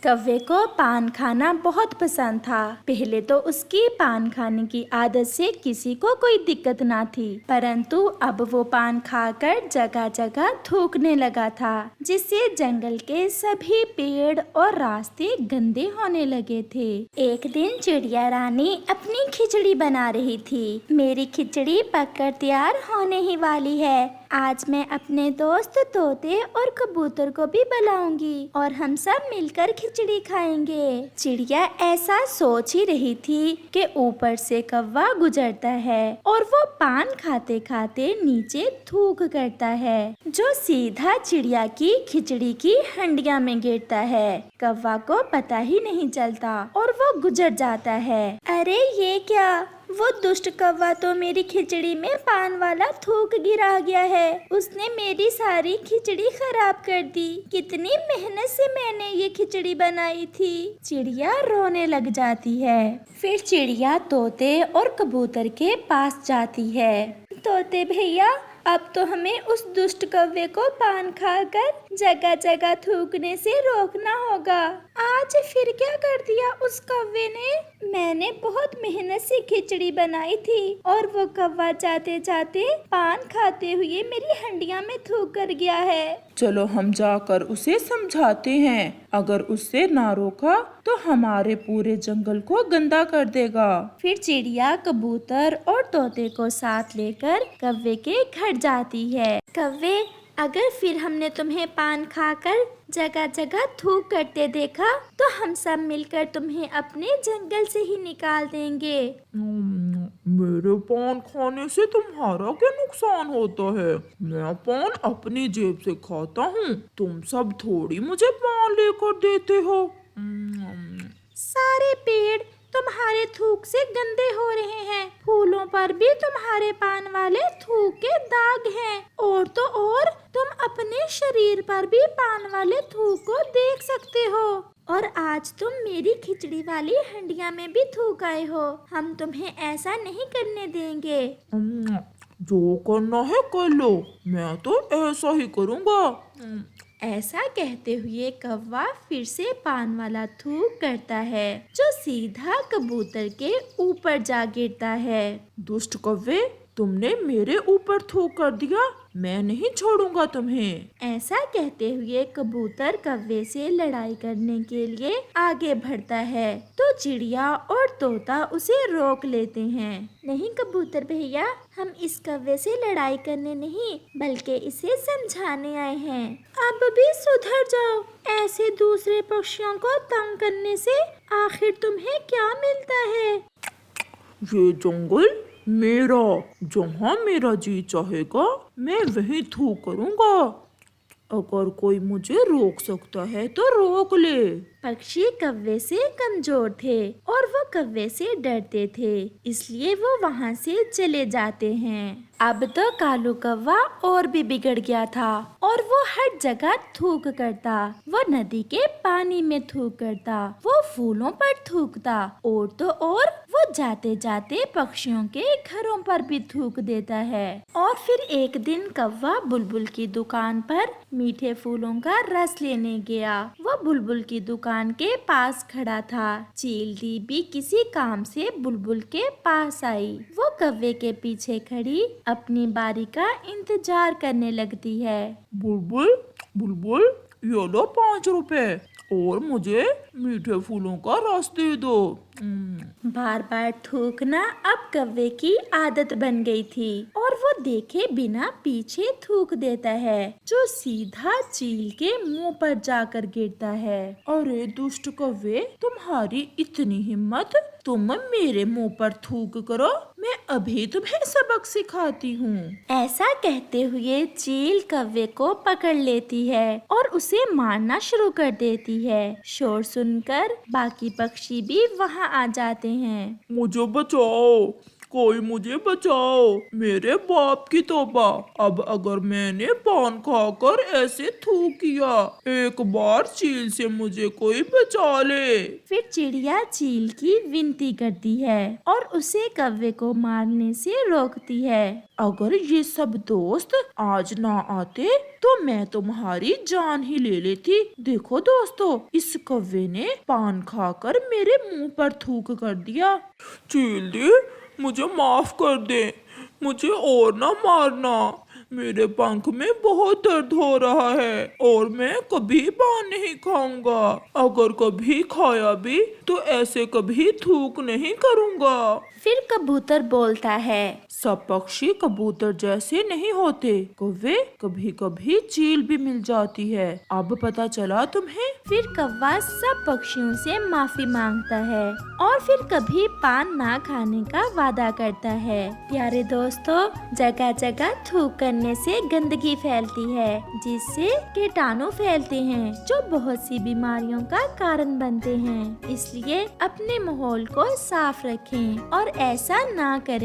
कव्वे को पान खाना बहुत पसंद था। पहले तो उसकी पान खाने की आदत से किसी को कोई दिक्कत ना थी, परंतु अब वो पान खाकर जगह जगह थूकने लगा था, जिससे जंगल के सभी पेड़ और रास्ते गंदे होने लगे थे। एक दिन चिड़िया रानी अपनी खिचड़ी बना रही थी। मेरी खिचड़ी पककर तैयार होने ही वाली है। आज मैं अपने दोस्त तोते और कबूतर को भी बुलाऊंगी और हम सब मिलकर खिचड़ी खाएंगे। चिड़िया ऐसा सोच ही रही थी कि ऊपर से कौवा गुजरता है और वो पान खाते खाते नीचे थूक करता है, जो सीधा चिड़िया की खिचड़ी की हंडिया में गिरता है। कौवा को पता ही नहीं चलता और वो गुजर जाता है। अरे ये क्या, वो दुष्ट कौवा तो मेरी खिचड़ी में पान वाला थूक गिरा गया है। उसने मेरी सारी खिचड़ी खराब कर दी। कितनी मेहनत से मैंने ये खिचड़ी बनाई थी। चिड़िया रोने लग जाती है। फिर चिड़िया तोते और कबूतर के पास जाती है। तोते भैया, अब तो हमें उस दुष्ट कौवे को पान खाकर जगह जगह थूकने से रोकना होगा। आज फिर क्या कर दिया उस कौवे ने? मैंने बहुत मेहनत से खिचड़ी बनाई थी और वो कौवा जाते जाते पान खाते हुए मेरी हंडिया में थूक कर गया है। चलो हम जाकर उसे समझाते हैं। अगर उससे ना रोका तो हमारे पूरे जंगल को गंदा कर देगा। फिर चिड़िया कबूतर और तोते को साथ लेकर कौवे के घर जाती है। कौवे, अगर फिर हमने तुम्हें पान खाकर जगह जगह थूक करते देखा तो हम सब मिलकर तुम्हें अपने जंगल से ही निकाल देंगे। मेरे पान खाने से तुम्हारा क्या नुकसान होता है? मैं पान अपनी जेब से खाता हूँ, तुम सब थोड़ी मुझे पान लेकर देते हो। सारे पेड़ तुम्हारे थूक से गंदे हो रहे हैं। फूलों पर भी तुम्हारे पान वाले थूक के दाग हैं। और तो और तुम अपने शरीर पर भी पान वाले थूक को देख सकते हो। और आज तुम मेरी खिचड़ी वाली हंडिया में भी थूक आए हो। हम तुम्हें ऐसा नहीं करने देंगे। जो करना है कर लो, मैं तो ऐसा ही करूँगा। ऐसा कहते हुए कौवा फिर से पान वाला थूक करता है, जो सीधा कबूतर के ऊपर जा गिरता है। दुष्ट कौवे, तुमने मेरे ऊपर थूक कर दिया, मैं नहीं छोड़ूंगा तुम्हें। ऐसा कहते हुए कबूतर कौवे से लड़ाई करने के लिए आगे बढ़ता है, तो चिड़िया और तोता उसे रोक लेते हैं। नहीं कबूतर भैया, हम इस कौवे से लड़ाई करने नहीं बल्कि इसे समझाने आए हैं। अब भी सुधर जाओ। ऐसे दूसरे पक्षियों को तंग करने से आखिर तुम्हें क्या मिलता है? ये जंगल मेरा, जहाँ मेरा जी चाहेगा मैं वहीं थूक करूँगा। अगर कोई मुझे रोक सकता है तो रोक ले। पक्षी कौवे से कमजोर थे और वो कौवे से डरते थे, इसलिए वो वहाँ से चले जाते हैं। अब तो कालू कौवा और भी बिगड़ गया था और वो हर जगह थूक करता। वो नदी के पानी में थूक करता, वो फूलों पर थूकता और तो और वो जाते जाते पक्षियों के घरों पर भी थूक देता है। और फिर एक दिन कौवा बुलबुल की दुकान पर मीठे फूलों का रस लेने गया। वो बुलबुल की दुकान के पास खड़ा था। चील भी किसी काम से बुलबुल के पास आई। वो कौवे के पीछे खड़ी अपनी बारी का इंतजार करने लगती है। बुलबुल, बुलबुल, ये लो 5 रुपए और मुझे मीठे फूलों का रस दे दो। बार बार थूकना अब कौवे की आदत बन गई थी और वो देखे बिना पीछे थूक देता है, जो सीधा चील के मुंह पर जाकर गिरता है। अरे दुष्ट कौवे, तुम्हारी इतनी हिम्मत, तुम मेरे मुंह पर थूक करो, मैं अभी तुम्हें सबक सिखाती हूँ। ऐसा कहते हुए चील कौवे को पकड़ लेती है और उसे मारना शुरू कर देती है। शोर सुनकर बाकी पक्षी भी वहाँ आ जाते हैं। मुझे बचाओ, कोई मुझे बचाओ, मेरे बाप की तौबा। अब अगर मैंने पान खाकर ऐसे थूक किया, एक बार चील से मुझे कोई बचा ले। फिर चिड़िया चील की विनती करती है और उसे कौवे को मारने से रोकती है। अगर ये सब दोस्त आज ना आते तो मैं तुम्हारी जान ही ले लेती। देखो दोस्तों, इस कौवे ने पान खाकर मेरे मुंह पर थूक कर दिया। चील दी, मुझे माफ कर दे, मुझे और ना मारना। मेरे पंख में बहुत दर्द हो रहा है और मैं कभी पान नहीं खाऊंगा। अगर कभी खाया भी तो ऐसे कभी थूक नहीं करूंगा। फिर कबूतर बोलता है, सब पक्षी कबूतर जैसे नहीं होते कौवे, कभी कभी चील भी मिल जाती है। अब पता चला तुम्हें? फिर कौवा सब पक्षियों से माफी मांगता है और फिर कभी पान ना खाने का वादा करता है। प्यारे दोस्तों, जगह जगह थूक करने से गंदगी फैलती है, जिससे कीटाणु फैलते हैं जो बहुत सी बीमारियों का कारण बनते हैं। इसलिए अपने माहौल को साफ रखें और ऐसा ना करें।